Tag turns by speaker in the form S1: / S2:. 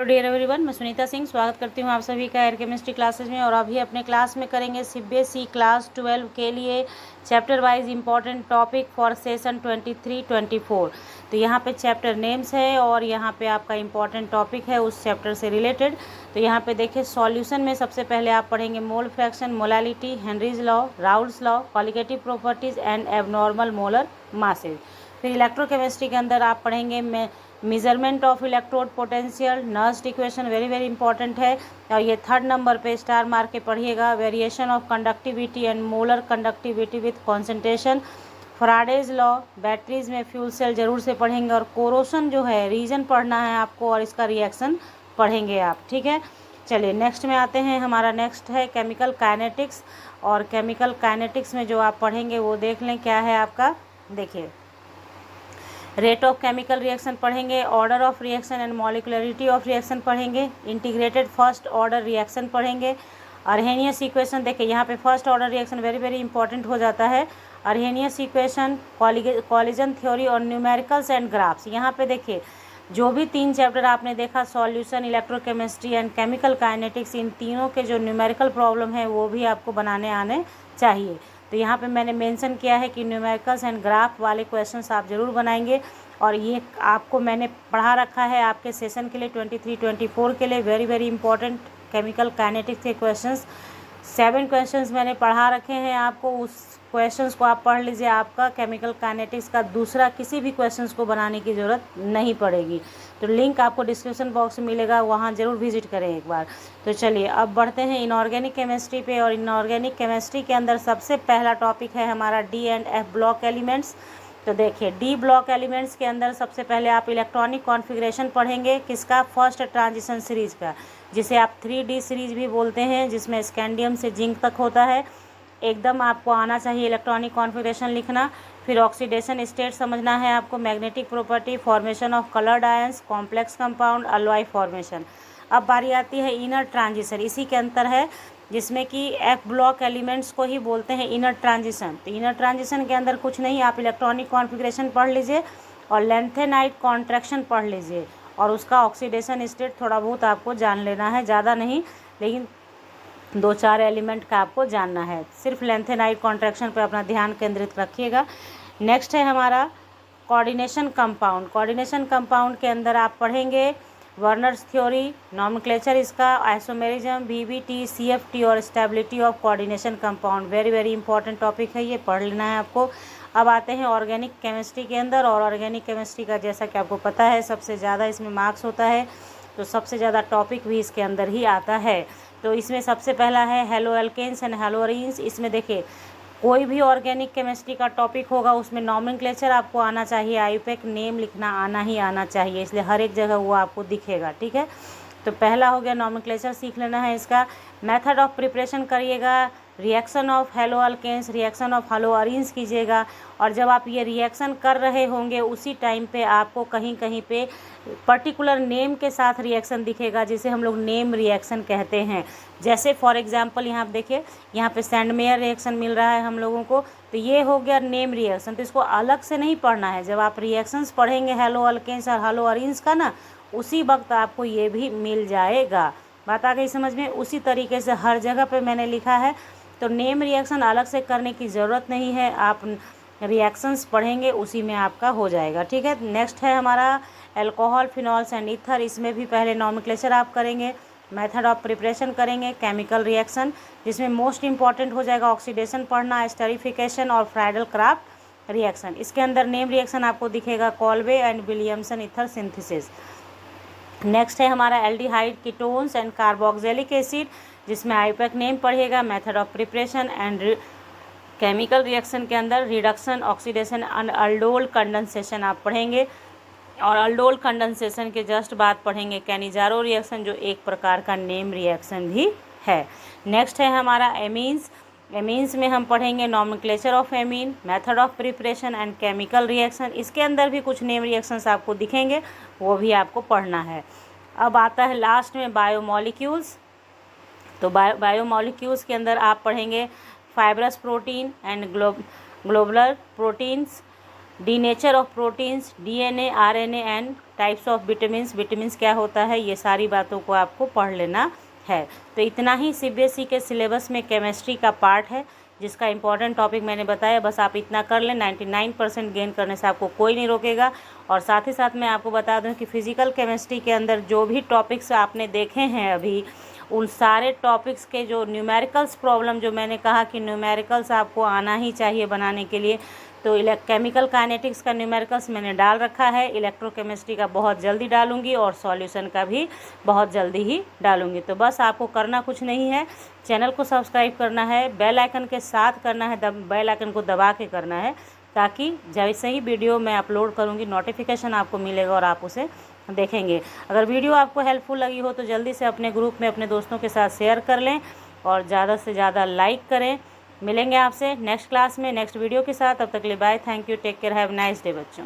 S1: Dear everyone, मैं सुनीता सिंह स्वागत करती हूँ आप सभी का एयर केमिस्ट्री क्लासेज में। और अभी अपने क्लास में करेंगे सीबीएसई क्लास 12 के लिए chapter wise important topic for session 23-24। तो यहाँ पे चैप्टर नेम्स है और यहाँ पे आपका इंपॉर्टेंट टॉपिक है उस चैप्टर से रिलेटेड। तो यहाँ पे देखिए सॉल्यूशन में सबसे पहले आप पढ़ेंगे mole fraction, molality, Henry's law, Raoult's law, colligative properties and abnormal molar masses. फिर इलेक्ट्रोकेमिस्ट्री के अंदर आप पढ़ेंगे measurement of electrode potential, Nernst equation very important है। और ये 3rd नंबर पे स्टार मार्क के पढ़िएगा। Variation of conductivity and molar conductivity with concentration, Faraday's law, batteries में फ्यूल सेल जरूर से पढ़ेंगे। और कोरोशन जो है रीजन पढ़ना है आपको और इसका रिएक्शन पढ़ेंगे आप, ठीक है। चलिए नेक्स्ट में आते हैं। हमारा नेक्स्ट है केमिकल काइनेटिक्स। और केमिकल काइनेटिक्स में जो आप पढ़ेंगे वो देख लें क्या है आपका। देखिए रेट ऑफ केमिकल रिएक्शन पढ़ेंगे, order of reaction and molecularity of reaction पढ़ेंगे, इंटीग्रेटेड फर्स्ट ऑर्डर रिएक्शन पढ़ेंगे, अर्हेनियस इक्वेशन। देखिए यहाँ पे first order reaction very important हो जाता है। अर्हेनियस इक्वेशन, कॉलिजन थ्योरी और न्यूमेरिकल्स एंड ग्राफ्स। यहाँ पे देखिए जो भी 3 चैप्टर आपने देखा, solution, electrochemistry and chemical kinetics, इन तीनों के जो न्यूमेरिकल प्रॉब्लम है वो भी आपको बनाने आने चाहिए। तो यहाँ पे मैंने मेंशन किया है कि न्यूमेरिकल्स एंड ग्राफ वाले क्वेश्चंस आप ज़रूर बनाएंगे। और ये आपको मैंने पढ़ा रखा है आपके सेशन के लिए 23-24 के लिए वेरी इंपॉर्टेंट केमिकल काइनेटिक्स के क्वेश्चंस। 7 क्वेश्चंस मैंने पढ़ा रखे हैं आपको। उस क्वेश्चंस को आप पढ़ लीजिए, आपका केमिकल काइनेटिक्स का दूसरा किसी भी क्वेश्चंस को बनाने की ज़रूरत नहीं पड़ेगी। तो लिंक आपको डिस्क्रिप्शन बॉक्स में मिलेगा, वहाँ ज़रूर विजिट करें एक बार। तो चलिए अब बढ़ते हैं इनऑर्गेनिक केमिस्ट्री पे। और इनऑर्गेनिक केमिस्ट्री के अंदर सबसे पहला टॉपिक है हमारा D and F block elements. तो देखिए डी ब्लॉक एलिमेंट्स के अंदर सबसे पहले आप इलेक्ट्रॉनिक कॉन्फ़िगरेशन पढ़ेंगे, किसका, फर्स्ट ट्रांजिशन सीरीज़ का, जिसे आप 3D सीरीज़ भी बोलते हैं, जिसमें स्कैंडियम से जिंक तक होता है। एकदम आपको आना चाहिए इलेक्ट्रॉनिक कॉन्फ़िगरेशन लिखना। फिर ऑक्सीडेशन स्टेट समझना है आपको, magnetic property, formation of coloured ions, complex compound, alloy formation. अब बारी आती है इनर ट्रांजिशन। इसी के अंतर है जिसमें कि एफ ब्लॉक एलिमेंट्स को ही बोलते हैं इनर ट्रांजिशन। तो इनर ट्रांजिशन के अंदर कुछ नहीं, आप इलेक्ट्रॉनिक कॉन्फ़िगरेशन पढ़ लीजिए और लेंथेनाइट कॉन्ट्रैक्शन पढ़ लीजिए और उसका ऑक्सीडेशन स्टेट थोड़ा बहुत आपको जान लेना है, ज़्यादा नहीं, लेकिन 2-4 एलिमेंट का आपको जानना है। सिर्फ लेंथेनाइट कॉन्ट्रैक्शन पर अपना ध्यान केंद्रित रखिएगा। नेक्स्ट है हमारा कोऑर्डिनेशन कंपाउंड। कोऑर्डिनेशन कंपाउंड के अंदर आप पढ़ेंगे वर्नर्स थ्योरी, नॉमेनक्लेचर इसका, आइसोमेरिज्म, VBT, CFT और stability of coordination compound. Very important topic है, ये पढ़ लेना है आपको। अब आते हैं ऑर्गेनिक केमिस्ट्री के अंदर। और ऑर्गेनिक केमिस्ट्री का जैसा कि आपको पता है सबसे ज़्यादा इसमें मार्क्स होता है, तो सबसे ज़्यादा टॉपिक भी इसके अंदर ही आता है। तो इसमें सबसे पहला है हेलो एल्केन्स एंड हेलोअरीन्स। इसमें देखिए कोई भी ऑर्गेनिक केमिस्ट्री का टॉपिक होगा उसमें नॉमेनक्लेचर आपको आना चाहिए, आईयूपैक नेम लिखना आना ही आना चाहिए, इसलिए हर एक जगह वो आपको दिखेगा, ठीक है। तो पहला हो गया नॉमेनक्लेचर, सीख लेना है इसका। मेथड ऑफ प्रिपरेशन करिएगा, reaction of haloalkanes, reaction of haloarenes कीजिएगा। और जब आप ये रिएक्शन कर रहे होंगे उसी टाइम पे आपको कहीं कहीं पे पर्टिकुलर नेम के साथ रिएक्शन दिखेगा, जिसे हम लोग नेम रिएक्शन कहते हैं। जैसे फॉर एग्जांपल यहाँ पे देखिए, यहाँ पे सैंडमेयर रिएक्शन मिल रहा है हम लोगों को, तो ये हो गया नेम रिएक्शन। तो इसको अलग से नहीं पढ़ना है, जब आप रिएक्शंस पढ़ेंगे हेलो अल्केन्स और हेलोअरीन्स का ना, उसी वक्त आपको ये भी मिल जाएगा। बात आ गई समझ में। उसी तरीके से हर जगह पे मैंने लिखा है, तो नेम रिएक्शन अलग से करने की ज़रूरत नहीं है, आप रिएक्शंस पढ़ेंगे उसी में आपका हो जाएगा, ठीक है। नेक्स्ट है हमारा अल्कोहल, फिनॉल्स एंड ईथर। इसमें भी पहले नॉमेनक्लेचर आप करेंगे, मेथड ऑफ प्रिपरेशन करेंगे, केमिकल रिएक्शन, जिसमें मोस्ट इंपॉर्टेंट हो जाएगा ऑक्सीडेशन पढ़ना, स्टेरिफिकेशन और फ्राइडल क्राफ्ट रिएक्शन। इसके अंदर नेम रिएक्शन आपको दिखेगा Kolbe and Williamson ether synthesis. Next है हमारा aldehyde, ketones and carboxylic acid, जिसमें आईयूपैक नेम पढ़िएगा, method of preparation and chemical reaction के अंदर reduction, oxidation and aldol condensation आप पढ़ेंगे। और अल्डोल कंडेंसेशन के जस्ट बाद पढ़ेंगे कैनिजारो रिएक्शन, जो एक प्रकार का नेम रिएक्शन भी है। नेक्स्ट है हमारा एमीन्स। एमीन्स में हम पढ़ेंगे nomenclature of amine, method of preparation and chemical reaction. इसके अंदर भी कुछ नेम रिएक्शंस आपको दिखेंगे, वो भी आपको पढ़ना है। अब आता है लास्ट में बायोमॉलिक्यूल्स। तो बायोमॉलिक्यूल्स के अंदर आप पढ़ेंगे fibrous protein and globular proteins, D nature of proteins, DNA, RNA and types of vitamins, vitamins क्या होता है, ये सारी बातों को आपको पढ़ लेना है। तो इतना ही CBSE के सिलेबस में केमिस्ट्री का पार्ट है, जिसका इंपॉर्टेंट टॉपिक मैंने बताया। बस आप इतना कर लें, 99% गेन करने से आपको कोई नहीं रोकेगा। और साथ ही साथ मैं आपको बता दूं कि फिज़िकल केमिस्ट्री के अंदर जो भी टॉपिक्स आपने देखे हैं अभी, उन सारे टॉपिक्स के जो न्यूमेरिकल्स प्रॉब्लम, जो मैंने कहा कि न्यूमेरिकल्स आपको आना ही चाहिए बनाने के लिए, तो केमिकल काइनेटिक्स का न्यूमेरिकल्स मैंने डाल रखा है, इलेक्ट्रोकेमिस्ट्री का बहुत जल्दी डालूंगी और सॉल्यूशन का भी बहुत जल्दी ही डालूंगी। तो बस आपको करना कुछ नहीं है, चैनल को सब्सक्राइब करना है, बेल आइकन के साथ करना है, बेल आइकन को दबा के करना है, ताकि जैसे ही वीडियो मैं अपलोड करूँगी नोटिफिकेशन आपको मिलेगा और आप उसे देखेंगे। अगर वीडियो आपको हेल्पफुल लगी हो तो जल्दी से अपने ग्रुप में अपने दोस्तों के साथ शेयर कर लें और ज़्यादा से ज़्यादा लाइक करें। मिलेंगे आपसे नेक्स्ट क्लास में नेक्स्ट वीडियो के साथ, तब तक के लिए bye, thank you, take care, have nice day बच्चों।